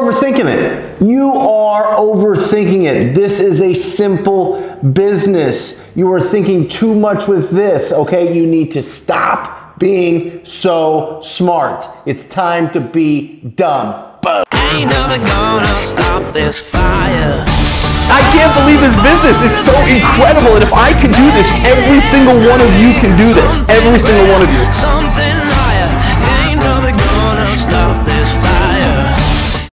Overthinking it. You are overthinking it. This is a simple business. You are thinking too much with this, okay? You need to stop being so smart. It's time to be dumb. Boom. Ain't never gonna stop this fire. I can't believe this business is so incredible, and if I can do this, every single one of you can do this. Every single one of you. Something higher. Ain't never gonna stop this fire.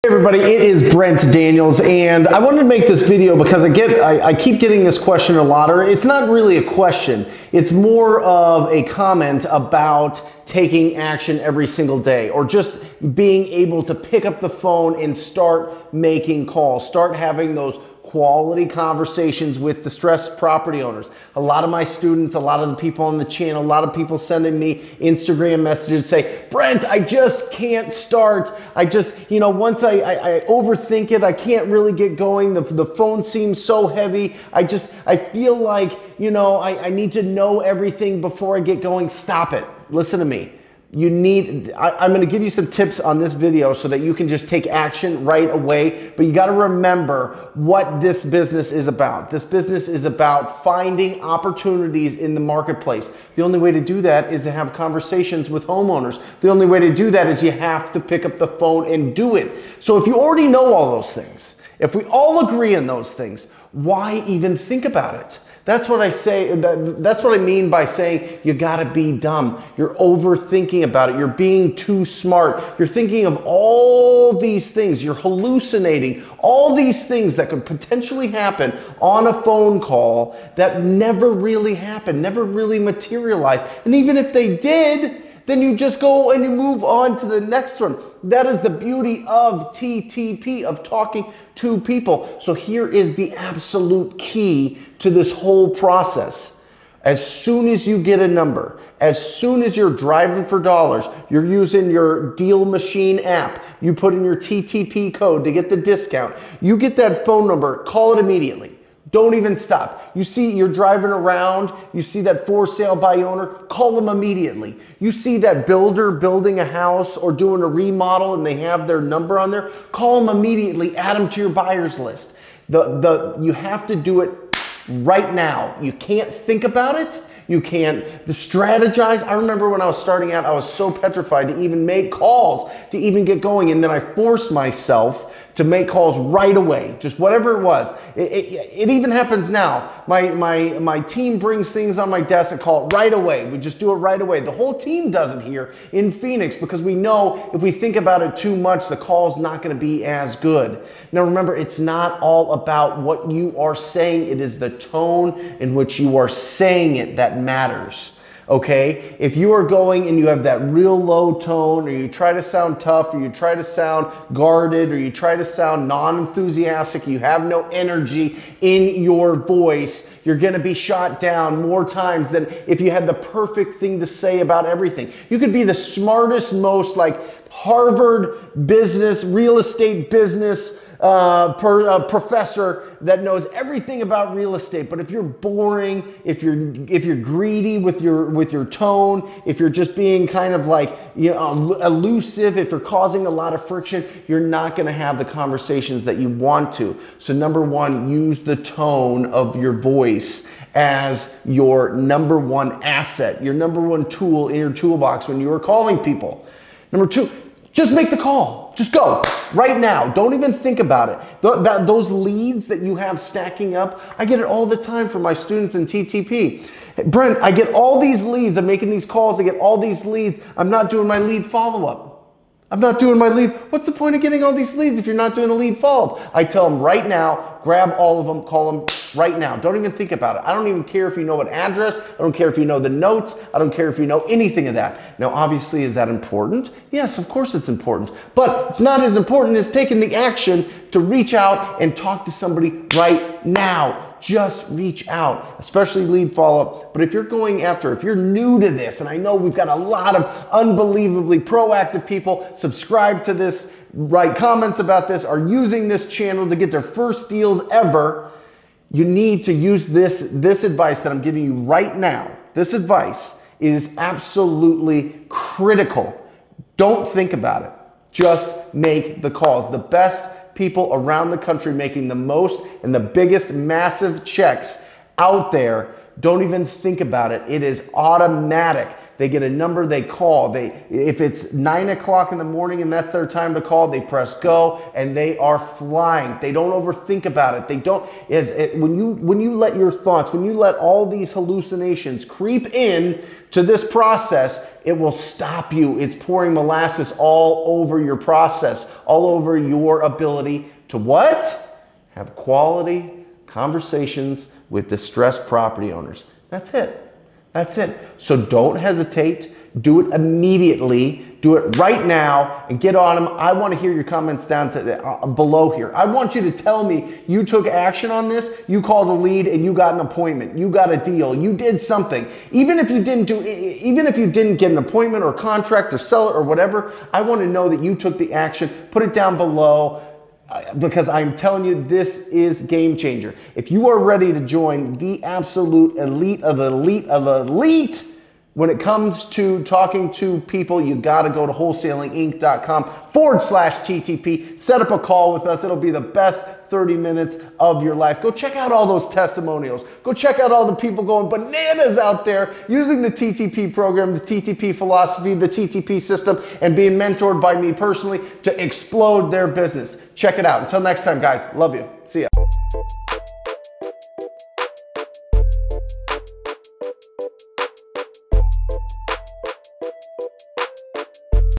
Hey everybody, it is Brent Daniels, and I wanted to make this video because I keep getting this question a lot, or it's not really a question, it's more of a comment about taking action every single day, or just being able to pick up the phone and start making calls, start having those quality conversations with distressed property owners. A lot of my students, a lot of the people on the channel, a lot of people sending me Instagram messages say, Brent, I just can't start. I just, once I overthink it, I can't really get going. The phone seems so heavy. I feel like, I need to know everything before I get going. Stop it. Listen to me. I'm going to give you some tips on this video so that you can just take action right away. But you got to remember what this business is about. This business is about finding opportunities in the marketplace. The only way to do that is to have conversations with homeowners. The only way to do that is you have to pick up the phone and do it. So if you already know all those things, if we all agree on those things, why even think about it? That's what I say. That's what I mean by saying you gotta be dumb. You're overthinking about it. You're being too smart. You're thinking of all these things. You're hallucinating all these things that could potentially happen on a phone call that never really happened, never really materialized. And even if they did, then you just go and you move on to the next one. That is the beauty of TTP, of talking to people. So here is the absolute key to this whole process. As soon as you get a number, as soon as you're driving for dollars, you're using your deal machine app, you put in your TTP code to get the discount, you get that phone number, call it immediately. Don't even stop. You see you're driving around, you see that for sale by owner, call them immediately. You see that builder building a house or doing a remodel and they have their number on there, call them immediately, add them to your buyer's list. You have to do it right now. You can't think about it. You can't strategize. I remember when I was starting out, I was so petrified to even make calls, to even get going. And then I forced myself to make calls right away, just whatever it was. It even happens now. My team brings things on my desk and call it right away. We just do it right away. The whole team does it here in Phoenix because we know if we think about it too much, the call's not gonna be as good. Now remember, it's not all about what you are saying. It is the tone in which you are saying it that matters. Okay, if you are going and you have that real low tone, or you try to sound tough, or you try to sound guarded, or you try to sound non-enthusiastic, you have no energy in your voice, you're gonna be shot down more times than if you had the perfect thing to say about everything. You could be the smartest, most like Harvard business, real estate business professor that knows everything about real estate, but if you're boring, if you're greedy with your tone, if you're just being kind of like elusive, if you're causing a lot of friction, you're not going to have the conversations that you want to. So number one, use the tone of your voice as your number one asset, your number one tool in your toolbox when you are calling people. Number two, just make the call. Just go right now. Don't even think about it. Those leads that you have stacking up, I get it all the time from my students in TTP. Hey, Brent, I get all these leads. I'm making these calls. I get all these leads. I'm not doing my lead follow-up. I'm not doing my lead. What's the point of getting all these leads if you're not doing the lead follow-up? I tell them right now, grab all of them, call them right now. Don't even think about it. I don't even care if you know what address. I don't care if you know the notes. I don't care if you know anything of that. Now, obviously, is that important? Yes, of course it's important. But it's not as important as taking the action to reach out and talk to somebody right now. Just reach out, especially lead follow-up. But if you're going after, if you're new to this, and I know we've got a lot of unbelievably proactive people subscribe to this, write comments about this, are using this channel to get their first deals ever, you need to use this advice that I'm giving you right now. This advice is absolutely critical. Don't think about it. Just make the calls. The best people around the country making the most and the biggest massive checks out there, don't even think about it. It is automatic. They get a number, they call. If it's 9 o'clock in the morning and that's their time to call, they press go and they are flying. They don't overthink about it. They don't, when you let your thoughts, when you let all these hallucinations creep in to this process, it will stop you. It's pouring molasses all over your process, all over your ability to what? Have quality conversations with distressed property owners. That's it. That's it. So don't hesitate. Do it immediately. Do it right now and get on them. I want to hear your comments down to below here. I want you to tell me you took action on this. You called a lead and you got an appointment. You got a deal. You did something. Even if you didn't get an appointment or contract or sell it or whatever, I want to know that you took the action. Put it down below. Because I'm telling you, this is game changer. If you are ready to join the absolute elite of the elite of the elite, when it comes to talking to people, you got to go to wholesalinginc.com/TTP. Set up a call with us. It'll be the best 30 minutes of your life. Go check out all those testimonials. Go check out all the people going bananas out there using the TTP program, the TTP philosophy, the TTP system, and being mentored by me personally to explode their business. Check it out. Until next time, guys. Love you. See ya.